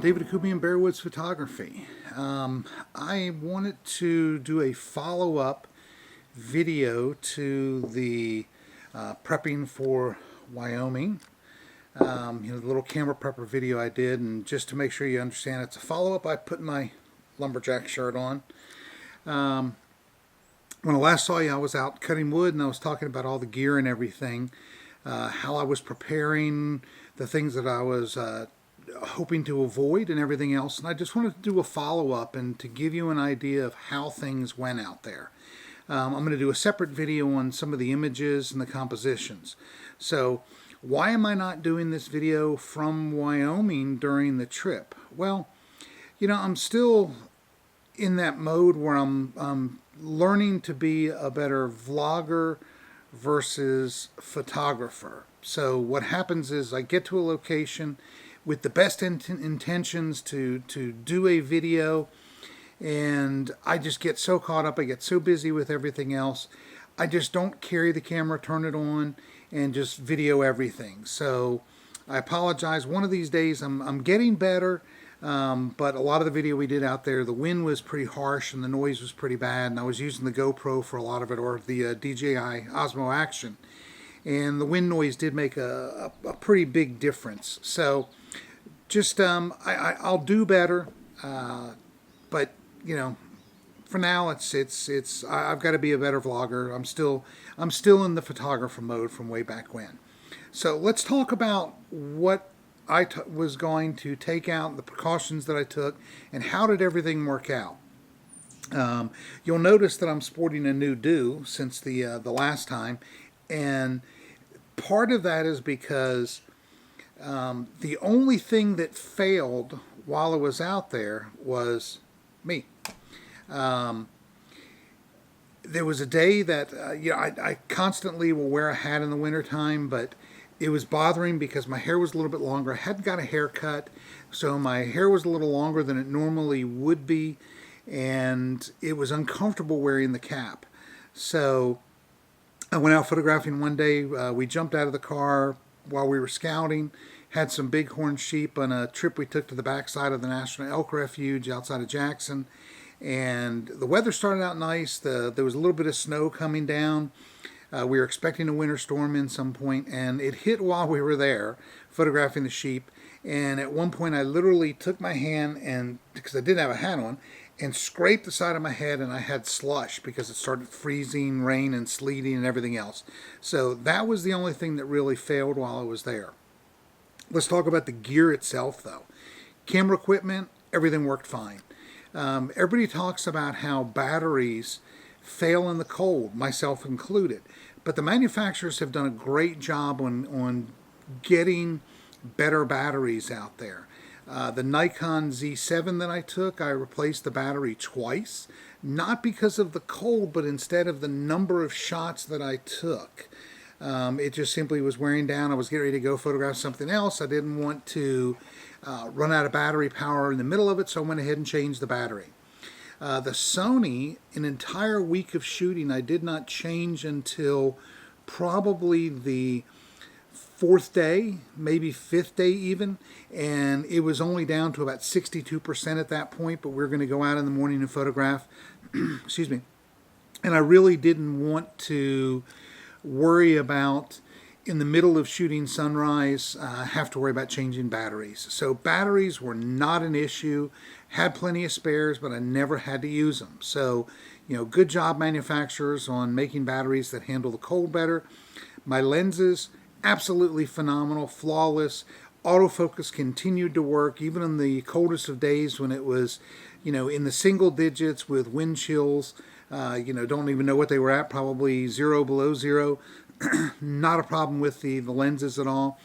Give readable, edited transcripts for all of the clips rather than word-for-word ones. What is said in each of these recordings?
David Akubi and Bearwoods Photography. I wanted to do a follow-up video to the prepping for Wyoming. The little camera prepper video I did, and just to make sure you understand, it's a follow-up. I put my lumberjack shirt on. When I last saw you, I was out cutting wood, and I was talking about all the gear and everything, how I was preparing, the things that I was hoping to avoid and everything else. And I just wanted to do a follow-up and to give you an idea of how things went out there. I'm going to do a separate video on some of the images and the compositions. So why am I not doing this video from Wyoming during the trip? Well, I'm still in that mode where I'm learning to be a better vlogger versus photographer. So what happens is I get to a location with the best intentions to do a video, and I just get so caught up, I get so busy with everything else, I just don't carry the camera, turn it on, and just video everything. So I apologize. One of these days I'm getting better, but a lot of the video we did out there, the wind was pretty harsh and the noise was pretty bad, and I was using the GoPro for a lot of it, or the DJI Osmo Action, and the wind noise did make a pretty big difference. So just I'll do better, but for now it's I've got to be a better vlogger. I'm still in the photographer mode from way back when. So let's talk about what I was going to take out, the precautions that I took, and how did everything work out. You'll notice that I'm sporting a new do since the last time, and part of that is because the only thing that failed while I was out there was me. There was a day that I constantly will wear a hat in the wintertime, but it was bothering because my hair was a little bit longer. I hadn't got a haircut, so my hair was a little longer than it normally would be, and it was uncomfortable wearing the cap. So I went out photographing one day. We jumped out of the car while we were scouting, had some bighorn sheep on a trip we took to the backside of the National Elk Refuge outside of Jackson, and the weather started out nice. There was a little bit of snow coming down. We were expecting a winter storm in some point, and it hit while we were there photographing the sheep. And at one point I literally took my hand, and because I didn't have a hat on, and scraped the side of my head, and I had slush because it started freezing, rain and sleeting and everything else. So that was the only thing that really failed while I was there. Let's talk about the gear itself though. Camera equipment, everything worked fine. Everybody talks about how batteries fail in the cold, myself included. But the manufacturers have done a great job on getting better batteries out there. The Nikon Z7 that I took, I replaced the battery twice, not because of the cold, but instead of the number of shots that I took. It just simply was wearing down. I was getting ready to go photograph something else. I didn't want to run out of battery power in the middle of it, so I went ahead and changed the battery. The Sony, an entire week of shooting, I did not change until probably the fourth day, maybe fifth day even, and it was only down to about 62% at that point, but we were going to go out in the morning and photograph. Excuse me. And I really didn't want to worry about, in the middle of shooting sunrise, have to worry about changing batteries. So batteries were not an issue. Had plenty of spares, but I never had to use them. So, good job manufacturers on making batteries that handle the cold better. My lenses, absolutely phenomenal, flawless. Autofocus continued to work even in the coldest of days when it was, in the single digits with wind chills. Don't even know what they were at, probably zero, below zero. Not a problem with the lenses at all.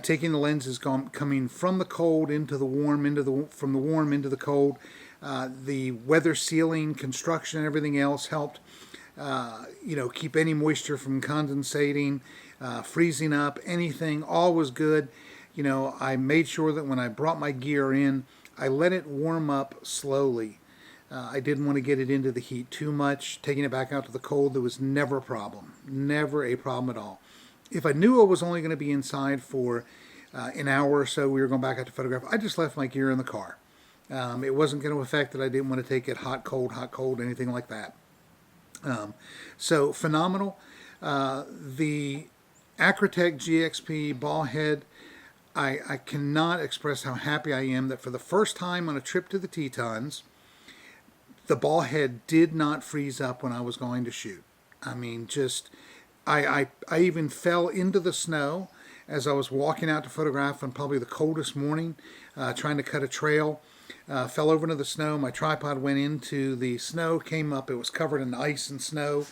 Taking the lenses coming from the cold into the warm, from the warm into the cold. The weather sealing, construction, and everything else helped keep any moisture from condensating, freezing up, anything. All was good. I made sure that when I brought my gear in, I let it warm up slowly. I didn't want to get it into the heat too much. Taking it back out to the cold, there was never a problem. Never a problem at all. If I knew I was only going to be inside for an hour or so we were going back out to photograph, I just left my gear in the car. It wasn't going to affect it. I didn't want to take it hot, cold, anything like that. So phenomenal. The Acrotech GXP ball head, I cannot express how happy I am that for the first time on a trip to the Tetons, the ball head did not freeze up when I was going to shoot. I mean, just, I even fell into the snow as I was walking out to photograph on probably the coldest morning, trying to cut a trail. Fell over into the snow. My tripod went into the snow, came up. It was covered in ice and snow.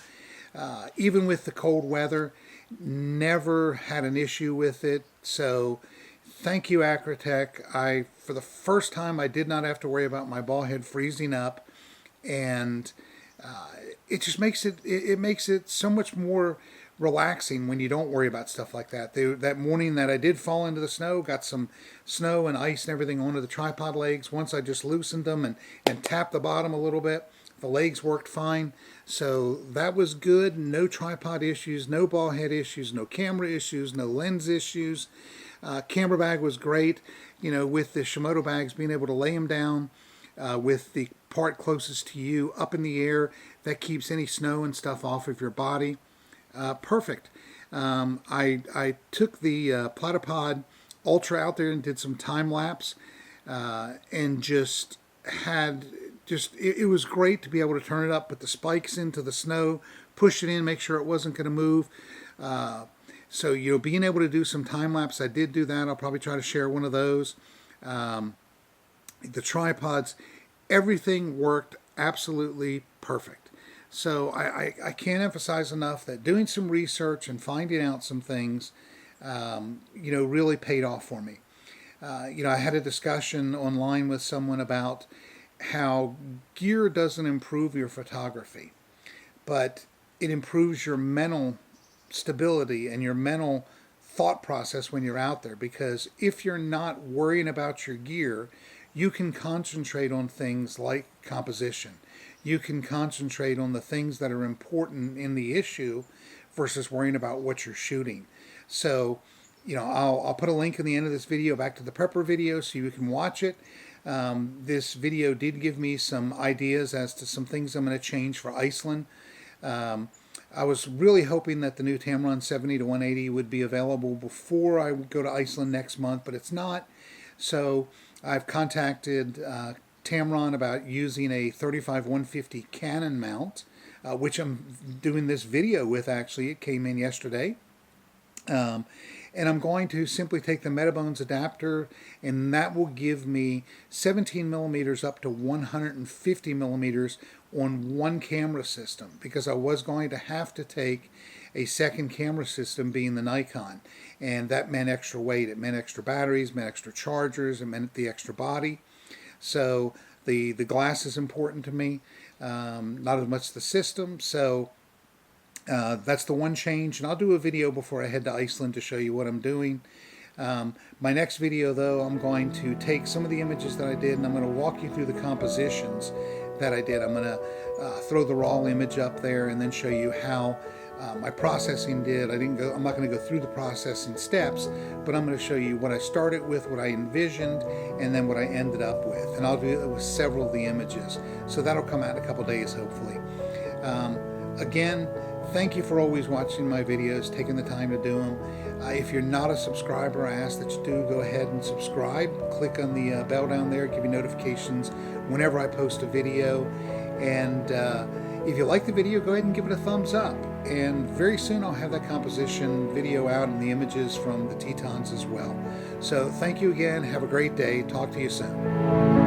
Even with the cold weather, never had an issue with it. So thank you, Acrotech. For the first time, I did not have to worry about my ball head freezing up. And it just makes it makes it so much more relaxing when you don't worry about stuff like that. That morning that I did fall into the snow, got some snow and ice and everything onto the tripod legs. Once I just loosened them and tapped the bottom a little bit, the legs worked fine. So that was good. No tripod issues, no ball head issues, no camera issues, no lens issues. Camera bag was great. You know, with the Shimoto bags, being able to lay them down with the part closest to you up in the air, that keeps any snow and stuff off of your body. Perfect. I took the Platypod Ultra out there and did some time lapse, and just had it was great to be able to turn it up, put the spikes into the snow, push it in, make sure it wasn't going to move. So, you know, being able to do some time lapse, I did do that. I'll probably try to share one of those. The tripods, everything worked absolutely perfect. So I can't emphasize enough that doing some research and finding out some things, you know, really paid off for me. You know, I had a discussion online with someone about how gear doesn't improve your photography, but it improves your mental stability and your mental thought process when you're out there. Because if you're not worrying about your gear, you can concentrate on things like composition. You can concentrate on the things that are important in the issue versus worrying about what you're shooting. So, you know, I'll put a link in the end of this video back to the prepper video so you can watch it. This video did give me some ideas as to some things I'm going to change for Iceland. I was really hoping that the new Tamron 70 to 180 would be available before I go to Iceland next month, but it's not. So I've contacted Tamron about using a 35-150 Canon mount, which I'm doing this video with. Actually, it came in yesterday. And I'm going to simply take the Metabones adapter, and that will give me 17 millimeters up to 150 millimeters on one camera system, because I was going to have to take a second camera system, being the Nikon, and that meant extra weight. It meant extra batteries, meant extra chargers, it meant the extra body. So the glass is important to me, not as much the system. So that's the one change, and I'll do a video before I head to Iceland to show you what I'm doing. My next video, though, I'm going to take some of the images that I did, and I'm going to walk you through the compositions that I did. I'm going to throw the raw image up there and then show you how my processing did. I'm not going to go through the processing steps, but I'm going to show you what I started with, what I envisioned, and then what I ended up with. And I'll do it with several of the images. So that'll come out in a couple days, hopefully. Again, thank you for always watching my videos, taking the time to do them. If you're not a subscriber, I ask that you do go ahead and subscribe. Click on the bell down there, give you notifications whenever I post a video. And if you like the video, go ahead and give it a thumbs up. And very soon I'll have that composition video out and the images from the Tetons as well. So thank you again. Have a great day. Talk to you soon.